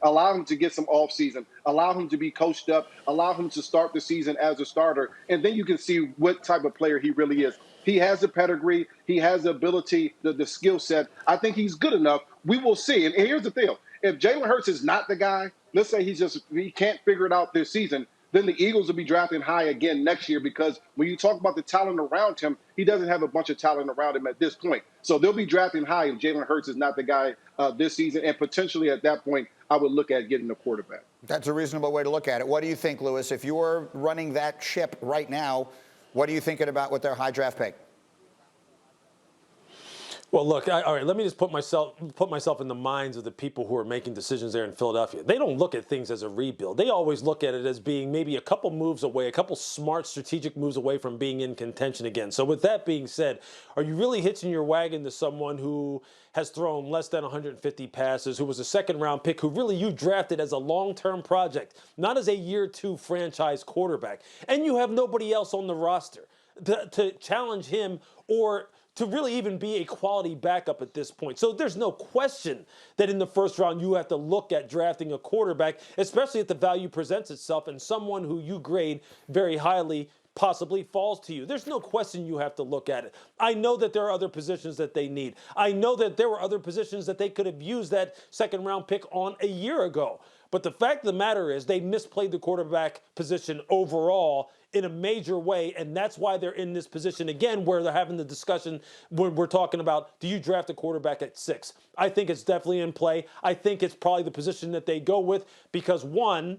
Allow him to get some off season. Allow him to be coached up. Allow him to start the season as a starter. And then you can see what type of player he really is. He has the pedigree. He has the ability, the skill set. I think he's good enough. We will see. And here's the deal. If Jalen Hurts is not the guy, let's say he can't figure it out this season, then the Eagles will be drafting high again next year, because when you talk about the talent around him, he doesn't have a bunch of talent around him at this point. So they'll be drafting high if Jalen Hurts is not the guy this season. And potentially at that point, I would look at getting a quarterback. That's a reasonable way to look at it. What do you think, Lewis? If you're running that ship right now, what are you thinking about with their high draft pick? Well, look, all right, let me just put myself in the minds of the people who are making decisions there in Philadelphia. They don't look at things as a rebuild. They always look at it as being maybe a couple moves away, a couple smart strategic moves away from being in contention again. So with that being said, are you really hitching your wagon to someone who has thrown less than 150 passes, who was a second-round pick, who really you drafted as a long-term project, not as a year-two franchise quarterback, and you have nobody else on the roster to challenge him or to really even be a quality backup at this point? So there's no question that in the first round you have to look at drafting a quarterback, especially if the value presents itself and someone who you grade very highly possibly falls to you. There's no question you have to look at it. I know that there are other positions that they need. I know that there were other positions that they could have used that second-round pick on a year ago. But the fact of the matter is they misplayed the quarterback position overall in a major way, and that's why they're in this position again where they're having the discussion when we're talking about, do you draft a quarterback at 6? I think it's definitely in play. I think it's probably the position that they go with because, one,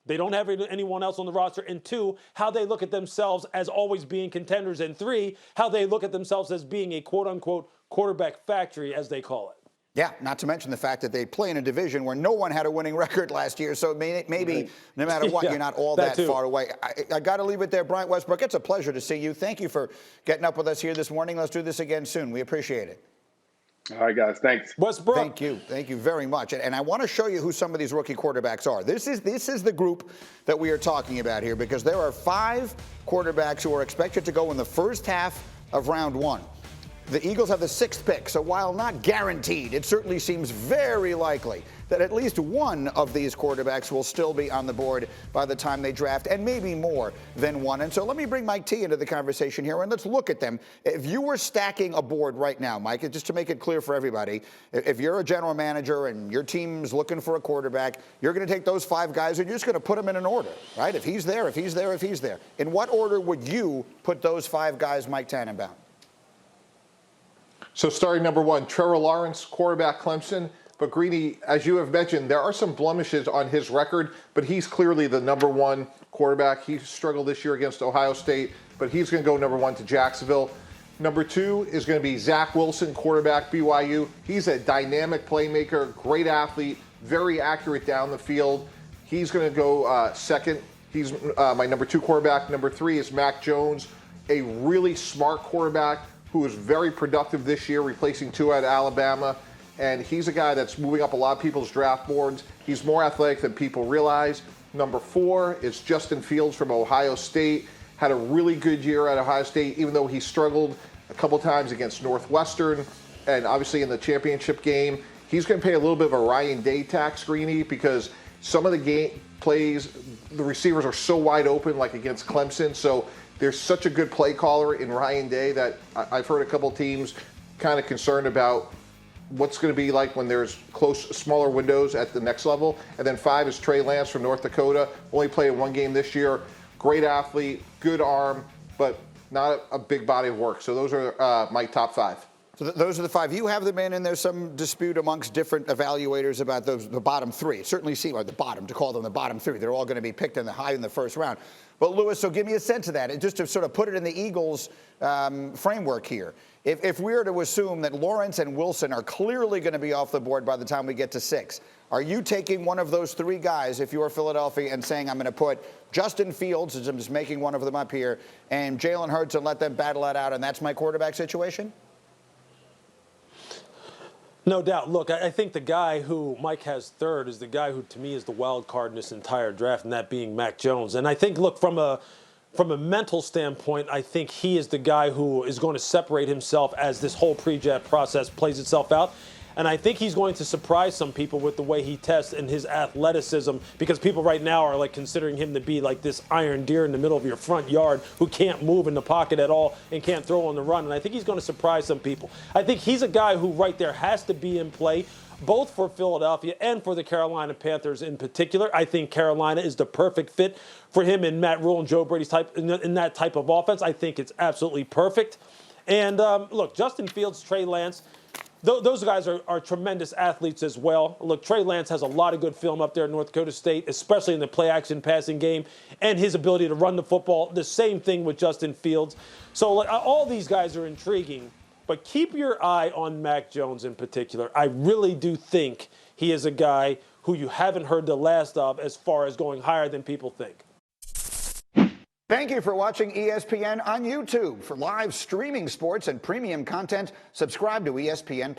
they don't have anyone else on the roster, and 2, how they look at themselves as always being contenders, and 3, how they look at themselves as being a quote-unquote quarterback factory, as they call it. Yeah, not to mention the fact that they play in a division where no one had a winning record last year, so maybe no matter what, you're not all that far away. I got to leave it there. Brian Westbrook, it's a pleasure to see you. Thank you for getting up with us here this morning. Let's do this again soon. We appreciate it. All right, guys. Thanks. Westbrook. Thank you. Thank you very much. And I want to show you who some of these rookie quarterbacks are. This is the group that we are talking about here, because there are 5 quarterbacks who are expected to go in the first half of round 1. The Eagles have the 6th pick, so while not guaranteed, it certainly seems very likely that at least one of these quarterbacks will still be on the board by the time they draft, and maybe more than one. And so let me bring Mike T into the conversation here, and let's look at them. If you were stacking a board right now, Mike, just to make it clear for everybody, if you're a general manager and your team's looking for a quarterback, you're going to take those 5 guys and you're just going to put them in an order, right? If he's there, if he's there, if he's there. In what order would you put those 5 guys, Mike Tannenbaum? So starting number 1, Trevor Lawrence, quarterback, Clemson. But Greeny, as you have mentioned, there are some blemishes on his record, but he's clearly the number 1 quarterback. He struggled this year against Ohio State, but he's going to go number 1 to Jacksonville. Number 2 is going to be Zach Wilson, quarterback, BYU. He's a dynamic playmaker, great athlete, very accurate down the field. He's going to go second. He's my number 2 quarterback. Number 3 is Mac Jones, a really smart quarterback who was very productive this year, replacing Tua at Alabama. And he's a guy that's moving up a lot of people's draft boards. He's more athletic than people realize. Number 4 is Justin Fields from Ohio State. Had a really good year at Ohio State, even though he struggled a couple times against Northwestern and obviously in the championship game. He's going to pay a little bit of a Ryan Day tax, Greeny, because some of the game plays, the receivers are so wide open, like against Clemson. So there's such a good play caller in Ryan Day that I've heard a couple teams kind of concerned about what's going to be like when there's close, smaller windows at the next level. And then 5 is Trey Lance from North Dakota. Only played 1 game this year. Great athlete, good arm, but not a big body of work. So those are my top 5. So those are the 5. You have them in, and there's some dispute amongst different evaluators about the bottom 3. It certainly seems like the bottom, to call them the bottom 3. They're all going to be picked in the high in the first round. But, Lewis, so give me a sense of that. And just to sort of put it in the Eagles' framework here. If we were to assume that Lawrence and Wilson are clearly going to be off the board by the time we get to 6, are you taking one of those 3 guys, if you're Philadelphia, and saying, I'm going to put Justin Fields, as I'm just making one of them up here, and Jalen Hurts, and let them battle that out, and that's my quarterback situation? No doubt. Look, I think the guy who Mike has 3rd is the guy who, to me, is the wild card in this entire draft, and that being Mac Jones. And I think, look, from a mental standpoint, I think he is the guy who is going to separate himself as this whole pre-draft process plays itself out. And I think he's going to surprise some people with the way he tests and his athleticism, because people right now are like considering him to be like this iron deer in the middle of your front yard who can't move in the pocket at all and can't throw on the run. And I think he's going to surprise some people. I think he's a guy who right there has to be in play, both for Philadelphia and for the Carolina Panthers in particular. I think Carolina is the perfect fit for him in Matt Rule and Joe Brady's type, in that type of offense. I think it's absolutely perfect. And look, Justin Fields, Trey Lance, those guys are tremendous athletes as well. Look, Trey Lance has a lot of good film up there at North Dakota State, especially in the play-action passing game and his ability to run the football. The same thing with Justin Fields. So like, all these guys are intriguing, but keep your eye on Mac Jones in particular. I really do think he is a guy who you haven't heard the last of as far as going higher than people think. Thank you for watching ESPN on YouTube. For live streaming sports and premium content, subscribe to ESPN+.